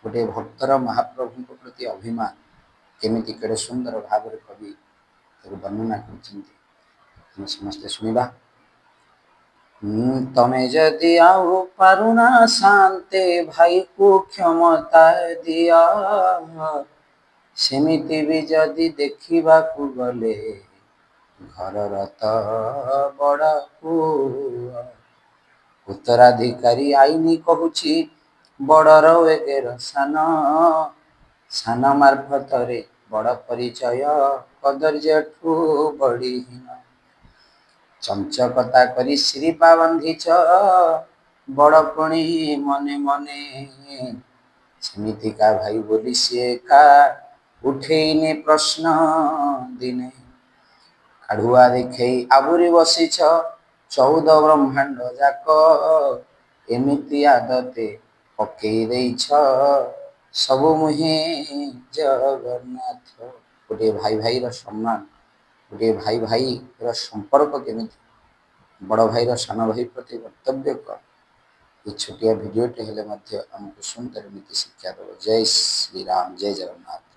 गोटे भक्तर महाप्रभु प्रति अभिमान केमिति केड़े सुंदर भाव कवि वर्णना कर समस्ते शुणा। तमे जदि आउ पारुना शांते भाई को क्षमता दिया सेमिति भी जदि देखा गले घर तो बड़ा पुआ उत्तराधिकारी आईनी कहूची बड़र एगेर सान सान मार्फत बड़ परिचय कदर्य ठू बड़ीहीन चंचकता करी श्रीपा बांधिच बड़ पुणी मने मने सेमितिका भाई बोली सी का उठेने प्रश्न दिने काढ़ुआ देखे आबुरी बसीछ 14 ब्रह्मांड जाक एमिति आदते पकई देछ सबु मुहे जगन्नाथ। गोटे भाई भाई सम्मान गोटे भाई भाई संपर्क केमी बड़ भाई सान भाई प्रति कर्तव्य कौन ये छोटिया भिडियोटे हेले आमको सुंदर नीति शिक्षा देव। जय श्री राम जय जगन्नाथ।